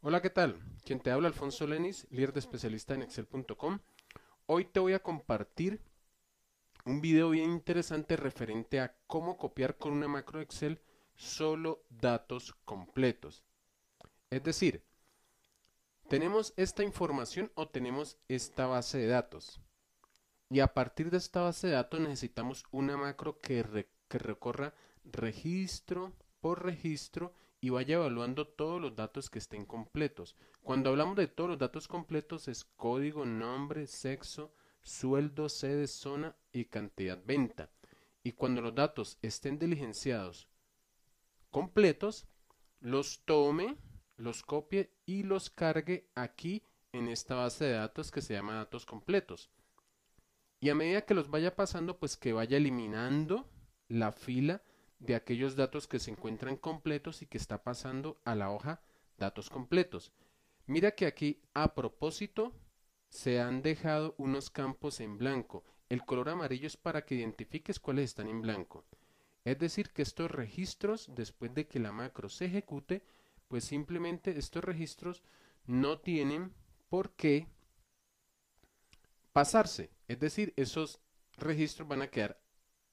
Hola, ¿qué tal? Quien te habla Alfonso Lenis, líder de especialista en Excel.com. Hoy te voy a compartir un video bien interesante referente a cómo copiar con una macro Excel solo datos completos. Es decir, tenemos esta información o tenemos esta base de datos. Y a partir de esta base de datos necesitamos una macro que recorra registro por registro y vaya evaluando todos los datos que estén completos. Cuando hablamos de todos los datos completos es código, nombre, sexo, sueldo, sede, zona y cantidad venta. Y cuando los datos estén diligenciados completos, los tome, los copie y los cargue aquí en esta base de datos que se llama datos completos. Y a medida que los vaya pasando, pues que vaya eliminando la fila de aquellos datos que se encuentran completos y que está pasando a la hoja datos completos. Mira que aquí a propósito se han dejado unos campos en blanco. El color amarillo es para que identifiques cuáles están en blanco. Es decir, que estos registros, después de que la macro se ejecute, pues simplemente estos registros no tienen por qué pasarse. Es decir, esos registros van a quedar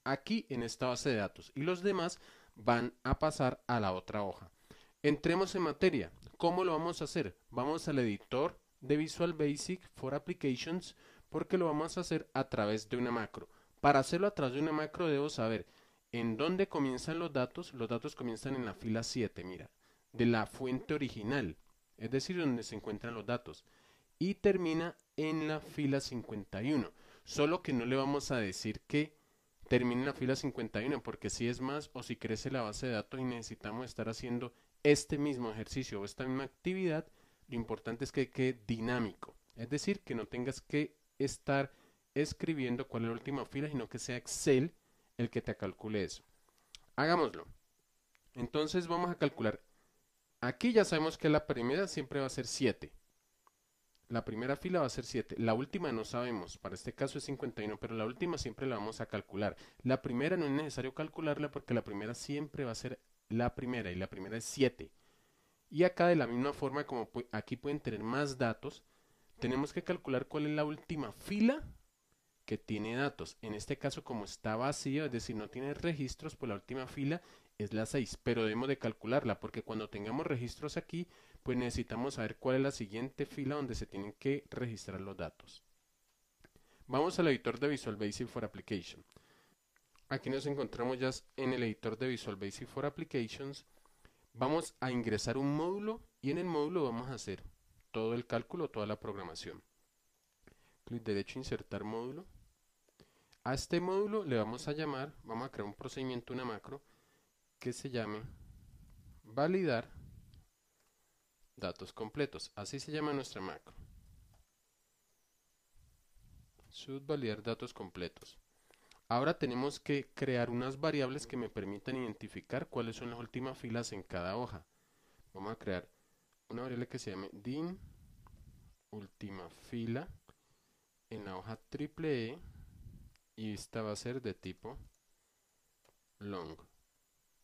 aquí en esta base de datos y los demás van a pasar a la otra hoja. Entremos en materia. ¿Cómo lo vamos a hacer? Vamos al editor de Visual Basic for Applications porque lo vamos a hacer a través de una macro. Para hacerlo a través de una macro debo saber en dónde comienzan los datos. Los datos comienzan en la fila 7, mira, de la fuente original, es decir, donde se encuentran los datos y termina en la fila 51. Solo que no le vamos a decir que termine en la fila 51 porque si es más o si crece la base de datos y necesitamos estar haciendo este mismo ejercicio o esta misma actividad, lo importante es que quede dinámico. Es decir, que no tengas que estar escribiendo cuál es la última fila, sino que sea Excel el que te calcule eso. Hagámoslo. Entonces vamos a calcular. Aquí ya sabemos que la primera siempre va a ser 7. La primera fila va a ser 7. La última no sabemos. Para este caso es 51, pero la última siempre la vamos a calcular. La primera no es necesario calcularla porque la primera siempre va a ser la primera y la primera es 7. Y acá de la misma forma como aquí pueden tener más datos, tenemos que calcular cuál es la última fila que tiene datos. En este caso, como está vacío, es decir, no tiene registros, pues la última fila es la 6, pero debemos de calcularla porque cuando tengamos registros aquí, pues necesitamos saber cuál es la siguiente fila donde se tienen que registrar los datos. Vamos al editor de Visual Basic for Application. Aquí nos encontramos ya en el editor de Visual Basic for Applications. Vamos a ingresar un módulo y en el módulo vamos a hacer todo el cálculo, toda la programación. Clic derecho, insertar módulo. A este módulo le vamos a llamar, vamos a crear un procedimiento, una macro, que se llame validar datos completos. Así se llama nuestra macro. Should validar datos completos. Ahora tenemos que crear unas variables que me permitan identificar cuáles son las últimas filas en cada hoja. Vamos a crear una variable que se llame din última fila en la hoja triple E y esta va a ser de tipo long.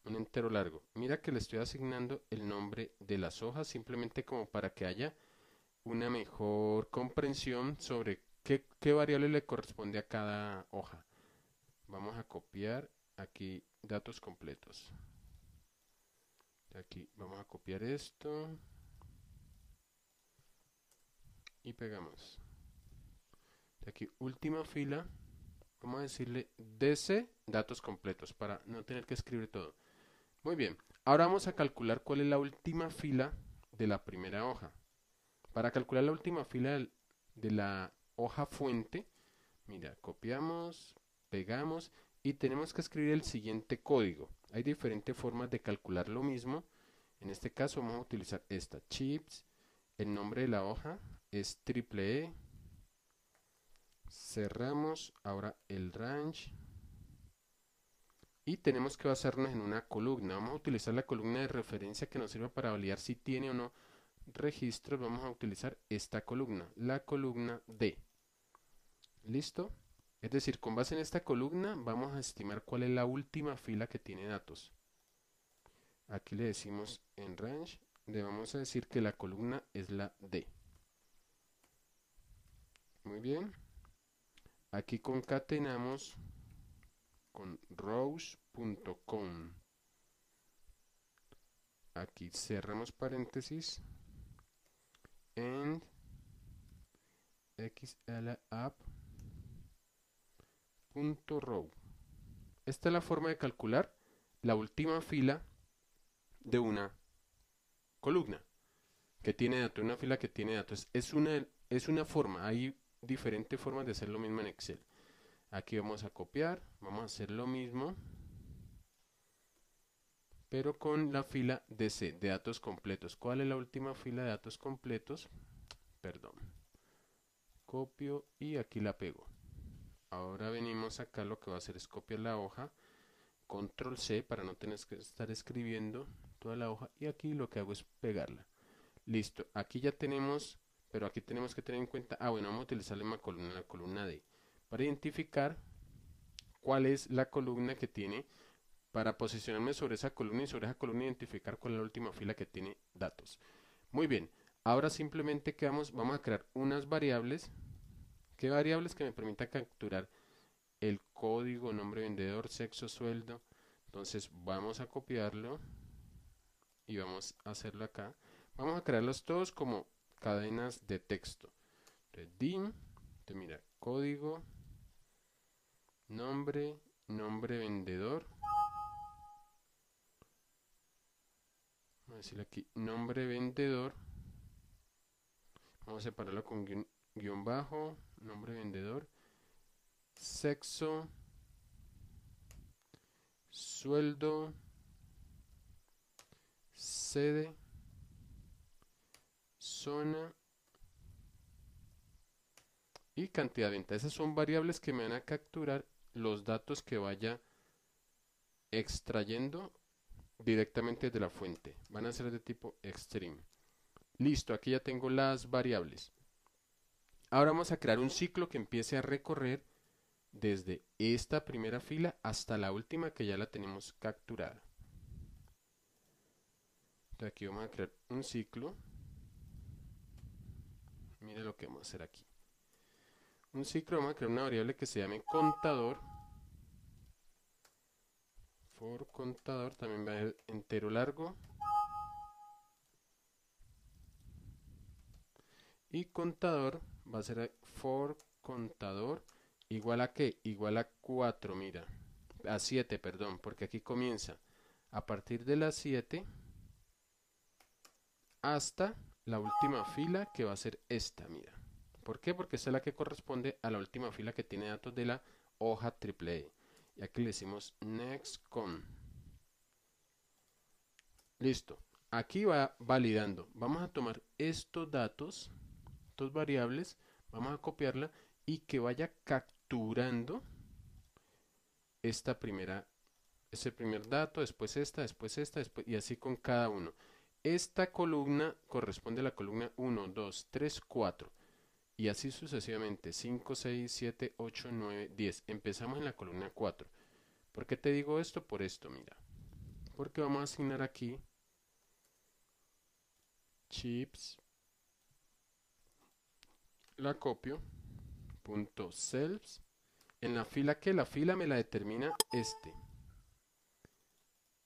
Un entero largo. Mira que le estoy asignando el nombre de las hojas simplemente como para que haya una mejor comprensión sobre qué variable le corresponde a cada hoja. Vamos a copiar aquí datos completos. Aquí vamos a copiar esto y pegamos. De aquí última fila, vamos a decirle DC datos completos para no tener que escribir todo. Muy bien, ahora vamos a calcular cuál es la última fila de la primera hoja. Para calcular la última fila de la hoja fuente, mira, copiamos, pegamos y tenemos que escribir el siguiente código. Hay diferentes formas de calcular lo mismo. En este caso vamos a utilizar esta, chips, el nombre de la hoja es triple E, cerramos ahora el range y tenemos que basarnos en una columna. Vamos a utilizar la columna de referencia que nos sirva para validar si tiene o no registros. Vamos a utilizar esta columna, la columna D. ¿Listo? Es decir, con base en esta columna vamos a estimar cuál es la última fila que tiene datos. Aquí le decimos en range le vamos a decir que la columna es la D. Muy bien. Aquí concatenamos con rows.com. Aquí cerramos paréntesis and xlapp.row. Esta es la forma de calcular la última fila de una columna que tiene datos, una fila que tiene datos. Es una forma, hay diferentes formas de hacer lo mismo en Excel. Aquí vamos a copiar, vamos a hacer lo mismo, pero con la fila DC, de datos completos. ¿Cuál es la última fila de datos completos? Perdón. Copio y aquí la pego. Ahora venimos acá, lo que va a hacer es copiar la hoja, control C para no tener que estar escribiendo toda la hoja, y aquí lo que hago es pegarla. Listo, aquí ya tenemos, pero aquí tenemos que tener en cuenta, bueno, vamos a utilizar la columna D, para identificar cuál es la columna que tiene, para posicionarme sobre esa columna y sobre esa columna identificar cuál es la última fila que tiene datos. Muy bien, ahora simplemente vamos a crear unas variables. ¿Qué variables? Que me permitan capturar el código, nombre vendedor, sexo, sueldo. Entonces vamos a copiarlo y vamos a hacerlo acá. Vamos a crearlos todos como cadenas de texto. Entonces, dim, entonces mira, código, nombre, nombre vendedor. Vamos a decirle aquí, nombre vendedor. Vamos a separarlo con guión bajo, nombre vendedor, sexo, sueldo, sede, zona y cantidad de venta. Esas son variables que me van a capturar los datos que vaya extrayendo directamente de la fuente. Van a ser de tipo extreme. Listo, aquí ya tengo las variables. Ahora vamos a crear un ciclo que empiece a recorrer desde esta primera fila hasta la última, que ya la tenemos capturada. Entonces aquí vamos a crear un ciclo. Mire lo que vamos a hacer aquí. Un ciclo, vamos a crear una variable que se llame contador. For contador, también va a ser entero largo. Y contador va a ser for contador igual a ¿qué? Igual a 4, mira. A 7, perdón, porque aquí comienza a partir de las 7 hasta la última fila, que va a ser esta, mira. ¿Por qué? Porque esta es la que corresponde a la última fila que tiene datos de la hoja AAA. Y aquí le decimos next con. Listo. Aquí va validando. Vamos a tomar estos datos, estas variables, vamos a copiarla y que vaya capturando ese primer dato, después esta, después, y así con cada uno. Esta columna corresponde a la columna 1, 2, 3, 4. Y así sucesivamente, 5, 6, 7, 8, 9, 10. Empezamos en la columna 4. ¿Por qué te digo esto? Por esto, mira. Porque vamos a asignar aquí chips, la copio, punto cells, en la fila que la fila me la determina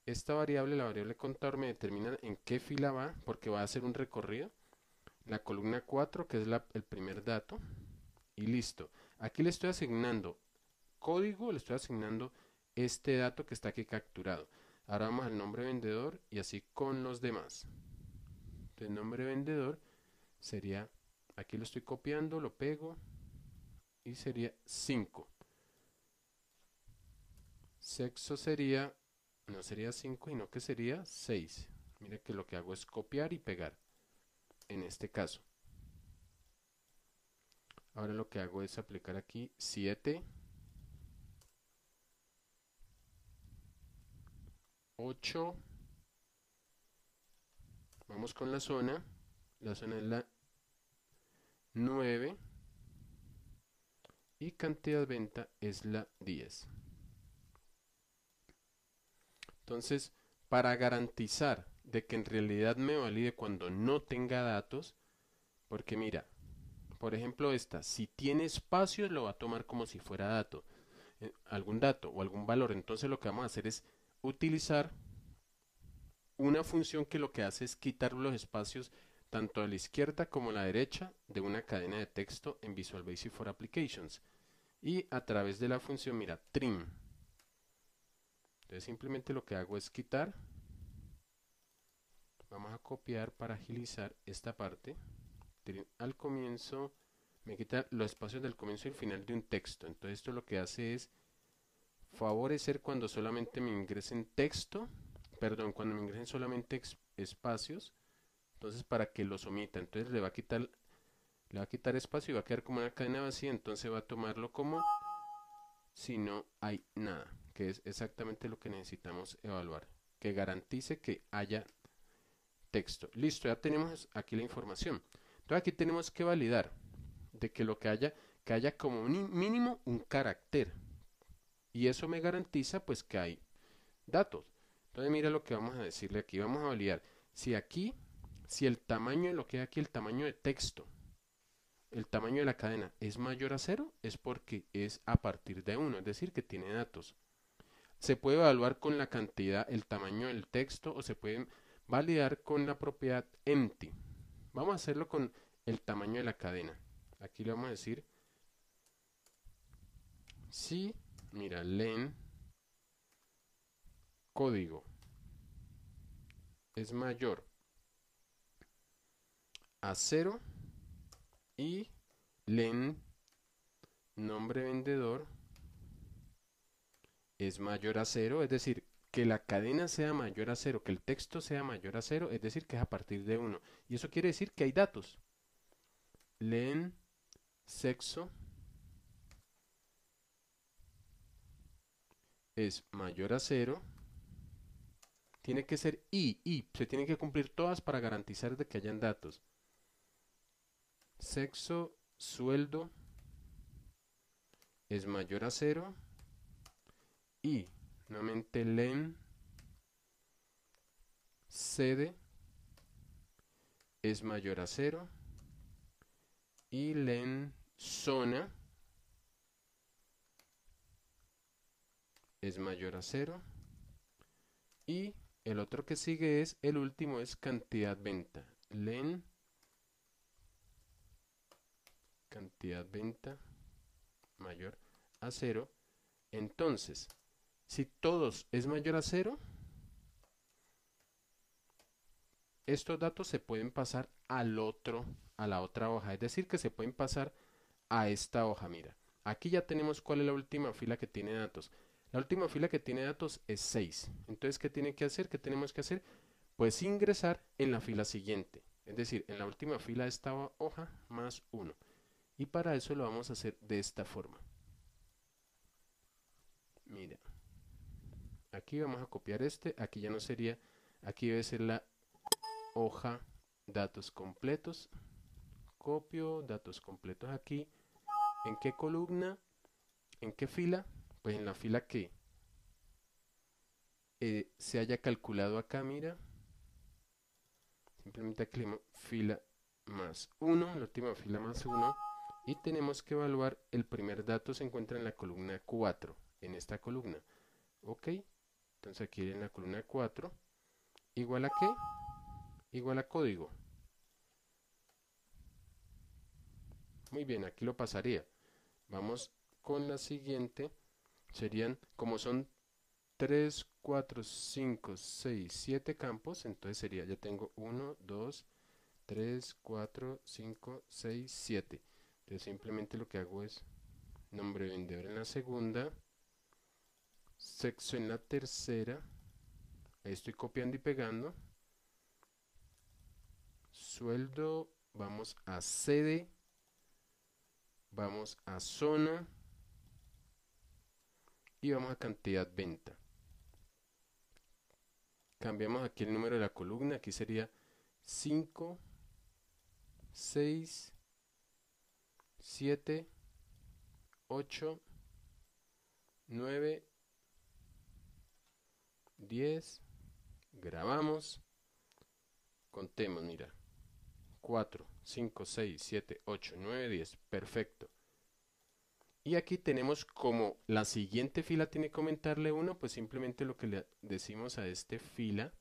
esta variable, la variable contador, me determina en qué fila va, porque va a hacer un recorrido. La columna 4, que es el primer dato, y listo. Aquí le estoy asignando código, le estoy asignando este dato que está aquí capturado. Ahora vamos al nombre vendedor y así con los demás. El nombre vendedor sería, aquí lo estoy copiando, lo pego y sería 5. Sexo sería, no sería 5, sino que sería 6. Mire que lo que hago es copiar y pegar en este caso. Ahora lo que hago es aplicar aquí 7, 8. Vamos con la zona es la 9 y cantidad de venta es la 10. Entonces, para garantizar de que en realidad me valide cuando no tenga datos, porque mira, por ejemplo esta, si tiene espacios lo va a tomar como si fuera dato, algún dato o algún valor. Entonces lo que vamos a hacer es utilizar una función que lo que hace es quitar los espacios tanto a la izquierda como a la derecha de una cadena de texto en Visual Basic for Applications. Y a través de la función, mira, trim. Entonces simplemente lo que hago es quitar. Vamos a copiar para agilizar esta parte. Trim al comienzo, me quita los espacios del comienzo y el final de un texto. Entonces esto lo que hace es favorecer cuando solamente me ingresen texto, perdón, cuando me ingresen solamente espacios, entonces para que los omita. Entonces le va a quitar espacio y va a quedar como una cadena vacía, entonces va a tomarlo como si no hay nada, que es exactamente lo que necesitamos evaluar, que garantice que haya texto. Listo, ya tenemos aquí la información. Entonces aquí tenemos que validar de que lo que haya como mínimo un carácter. Y eso me garantiza pues que hay datos. Entonces mira lo que vamos a decirle aquí. Vamos a validar si aquí, si el tamaño de lo que hay aquí, el tamaño de texto, el tamaño de la cadena es mayor a cero, es porque es a partir de uno, es decir, que tiene datos. Se puede evaluar con la cantidad, el tamaño del texto o se puede validar con la propiedad empty. Vamos a hacerlo con el tamaño de la cadena. Aquí le vamos a decir si, mira, len código es mayor a cero y len nombre vendedor es mayor a cero, es decir, que la cadena sea mayor a cero, que el texto sea mayor a cero, es decir, que es a partir de uno. Y eso quiere decir que hay datos. Len sexo es mayor a cero. Tiene que ser y se tienen que cumplir todas para garantizar de que hayan datos. Sexo, sueldo es mayor a cero y nuevamente len sede es mayor a cero y len zona es mayor a cero y el otro que sigue es, el último es cantidad venta. Len cantidad venta mayor a cero. Entonces, si todos es mayor a cero, estos datos se pueden pasar a la otra hoja. Es decir, que se pueden pasar a esta hoja. Mira, aquí ya tenemos cuál es la última fila que tiene datos. La última fila que tiene datos es 6. Entonces, ¿qué tiene que hacer? ¿Qué tenemos que hacer? Pues ingresar en la fila siguiente. Es decir, en la última fila de esta hoja más 1. Y para eso lo vamos a hacer de esta forma. Mira, aquí vamos a copiar este. Aquí ya no sería, aquí debe ser la hoja datos completos. Copio datos completos aquí. ¿En qué columna? ¿En qué fila? Pues en la fila que se haya calculado acá, mira. Simplemente aquí fila más 1, la última fila más 1. Y tenemos que evaluar el primer dato se encuentra en la columna 4, en esta columna. Ok, entonces aquí en la columna 4, igual a qué? Igual a código. Muy bien, aquí lo pasaría. Vamos con la siguiente. Serían, como son 3, 4, 5, 6, 7 campos, entonces sería, ya tengo 1, 2, 3, 4, 5, 6, 7. Entonces simplemente lo que hago es nombre vendedor en la segunda, sexo en la tercera, ahí estoy copiando y pegando, sueldo, vamos a sede, vamos a zona y vamos a cantidad venta. Cambiamos aquí el número de la columna, aquí sería 5, 6, 7, 8, 9, 10, grabamos Contemos, mira. 4, 5, 6, 7, 8, 9, 10. Perfecto. Y aquí tenemos como la siguiente fila tiene que aumentarle 1, pues simplemente lo que le decimos a este fila,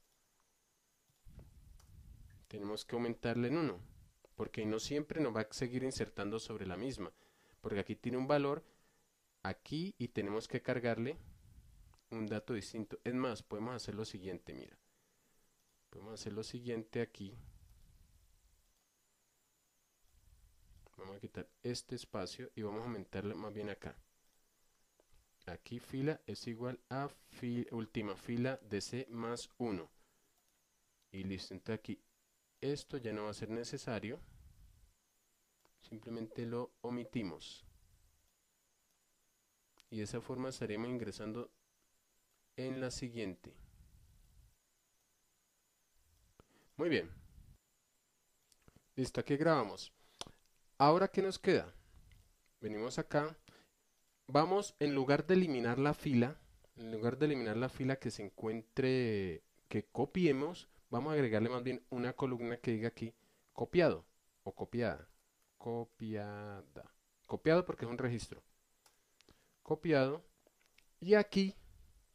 tenemos que aumentarle en 1, porque no siempre nos va a seguir insertando sobre la misma, porque aquí tiene un valor aquí y tenemos que cargarle un dato distinto. Es más, podemos hacer lo siguiente, mira. Podemos hacer lo siguiente aquí. Vamos a quitar este espacio y vamos a aumentarle más bien acá. Aquí fila es igual a última fila de C más 1. Y listo, entonces aquí esto ya no va a ser necesario. Simplemente lo omitimos. Y de esa forma estaremos ingresando en la siguiente. Muy bien. Listo, aquí grabamos. Ahora, ¿qué nos queda? Venimos acá. Vamos, en lugar de eliminar la fila, en lugar de eliminar la fila que se encuentre, que copiemos, vamos a agregarle más bien una columna que diga aquí copiado o copiada. Copiada. Copiado porque es un registro. Copiado. Y aquí,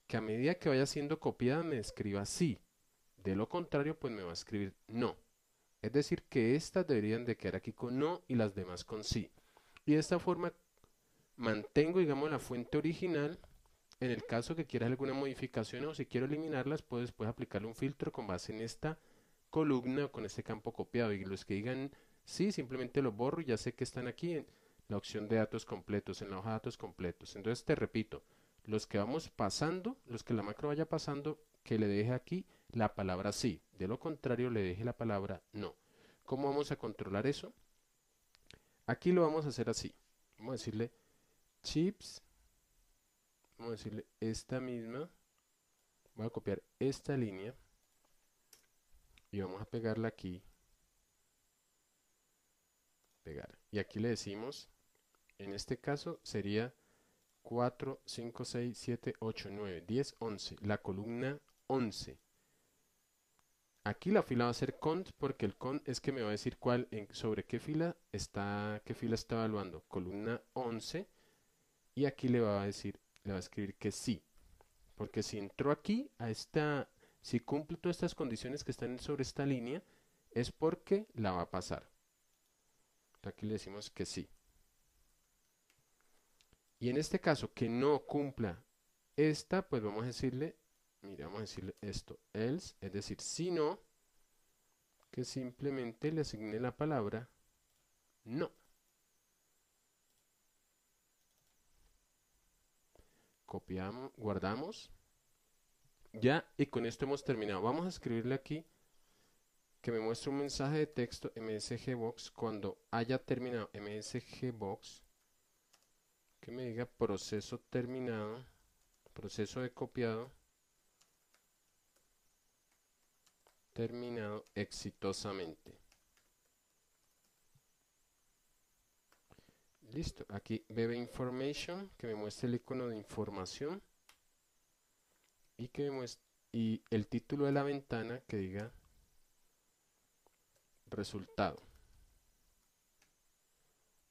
que a medida que vaya siendo copiada me escriba sí. De lo contrario, pues me va a escribir no. Es decir, que estas deberían de quedar aquí con no y las demás con sí. Y de esta forma mantengo, digamos, la fuente original. En el caso que quiera alguna modificación o si quiero eliminarlas, puedo después aplicarle un filtro con base en esta columna o con este campo copiado. Y los que digan sí, simplemente los borro y ya sé que están aquí en la opción de datos completos, en la hoja de datos completos. Entonces te repito, los que vamos pasando, los que la macro vaya pasando, que le deje aquí la palabra sí. De lo contrario, le deje la palabra no. ¿Cómo vamos a controlar eso? Aquí lo vamos a hacer así. Vamos a decirle chips. Vamos a decirle esta misma. Voy a copiar esta línea y vamos a pegarla aquí. Pegar. Y aquí le decimos, en este caso sería 4, 5, 6, 7, 8, 9, 10, 11. La columna 11. Aquí la fila va a ser cont porque el cont es que me va a decir sobre qué fila está evaluando. Columna 11 y aquí le va a decir, le va a escribir que sí. Porque si entró aquí a esta, si cumple todas estas condiciones que están sobre esta línea, es porque la va a pasar. Entonces aquí le decimos que sí. Y en este caso que no cumpla esta, pues vamos a decirle, mira, vamos a decirle esto, else, es decir, si no, que simplemente le asigne la palabra no. Copiamos, guardamos. Ya, y con esto hemos terminado. Vamos a escribirle aquí que me muestre un mensaje de texto msgbox cuando haya terminado msgbox, que me diga proceso terminado, proceso de copiado terminado exitosamente. Listo, aquí bebe information, que me muestre el icono de información y que me muestre y el título de la ventana que diga resultado.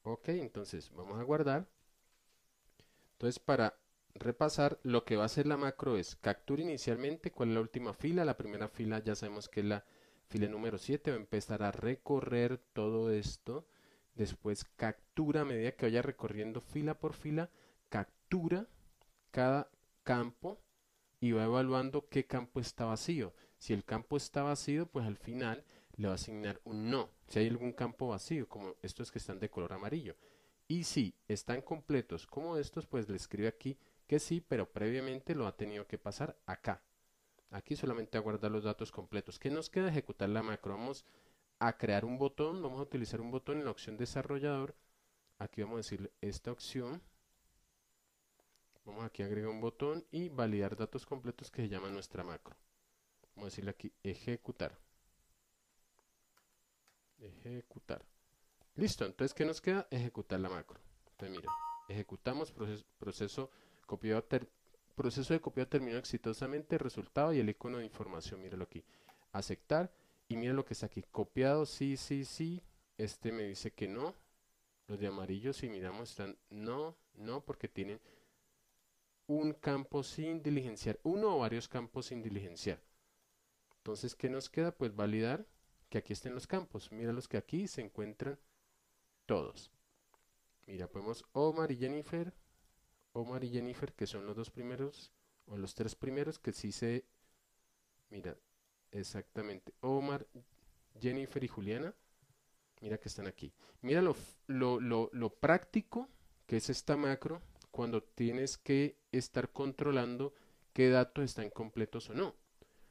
Ok, entonces vamos a guardar. Entonces para repasar, lo que va a hacer la macro es captura inicialmente cuál es la última fila. La primera fila ya sabemos que es la fila número 7. Va a empezar a recorrer todo esto. Después captura a medida que vaya recorriendo fila por fila. Captura cada campo y va evaluando qué campo está vacío. Si el campo está vacío, pues al final le va a asignar un no. Si hay algún campo vacío, como estos que están de color amarillo. Y si están completos como estos, pues le escribe aquí que sí, pero previamente lo ha tenido que pasar acá. Aquí solamente a guardar los datos completos. ¿Qué nos queda? Ejecutar la macro. Vamos a crear un botón, vamos a utilizar un botón en la opción desarrollador. Aquí vamos a decirle esta opción. Vamos aquí a agregar un botón y validar datos completos que se llama nuestra macro. Vamos a decirle aquí ejecutar. Ejecutar. Listo, entonces ¿qué nos queda? Ejecutar la macro. Entonces mira, ejecutamos proceso proceso de copiado terminó exitosamente, resultado y el icono de información, míralo aquí. Aceptar Y mira lo que está aquí, copiado, sí, sí, sí. Este me dice que no. Los de amarillo, si miramos, están no, no, porque tienen un campo sin diligenciar, uno o varios campos sin diligenciar. Entonces, ¿qué nos queda? Pues validar que aquí estén los campos. Mira los que aquí se encuentran todos. Mira, podemos Omar y Jennifer, que son los dos primeros, o los tres primeros, que sí se, mira, exactamente, Omar, Jennifer y Juliana, mira que están aquí. Mira lo práctico que es esta macro cuando tienes que estar controlando qué datos están completos o no.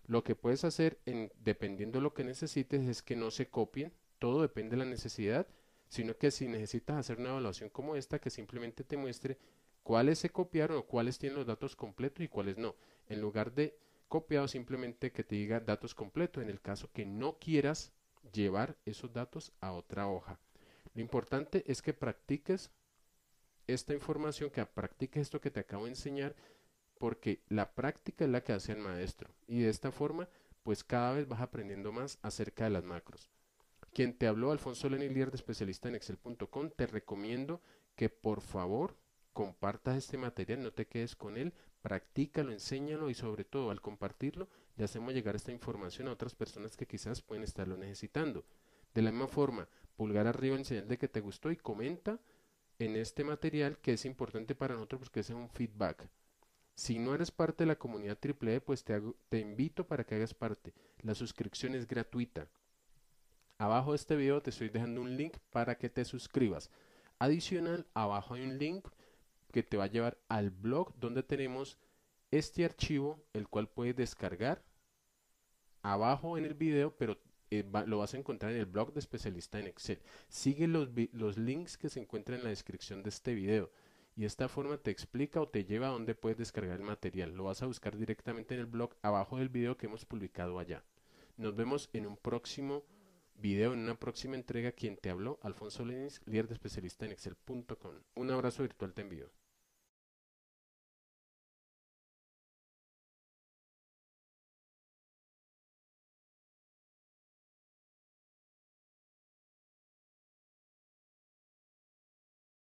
Lo que puedes hacer, dependiendo de lo que necesites, es que no se copien, todo depende de la necesidad, sino que si necesitas hacer una evaluación como esta, que simplemente te muestre cuáles se copiaron o cuáles tienen los datos completos y cuáles no. En lugar de copiado, simplemente que te diga datos completos, en el caso que no quieras llevar esos datos a otra hoja. Lo importante es que practiques esta información, que practiques esto que te acabo de enseñar, porque la práctica es la que hace el maestro y de esta forma pues cada vez vas aprendiendo más acerca de las macros. Quien te habló, Alfonso Lenilier, de especialista en excel.com, te recomiendo que por favor compartas este material, no te quedes con él, practícalo, enséñalo y sobre todo al compartirlo le hacemos llegar esta información a otras personas que quizás pueden estarlo necesitando. De la misma forma, pulgar arriba en señal de que te gustó y comenta en este material, que es importante para nosotros porque es un feedback. Si no eres parte de la comunidad AAA, pues te invito para que hagas parte. La suscripción es gratuita. Abajo de este video te estoy dejando un link para que te suscribas. Adicional, abajo hay un link que te va a llevar al blog donde tenemos este archivo, el cual puedes descargar abajo en el video, pero lo vas a encontrar en el blog de especialista en Excel. Sigue los links que se encuentran en la descripción de este video y de esta forma te explica o te lleva a donde puedes descargar el material. Lo vas a buscar directamente en el blog abajo del video que hemos publicado allá. Nos vemos en un próximo video, en una próxima entrega. Quien te habló, Alfonso Lenis, líder de especialista en Excel.com. Un abrazo virtual te envío.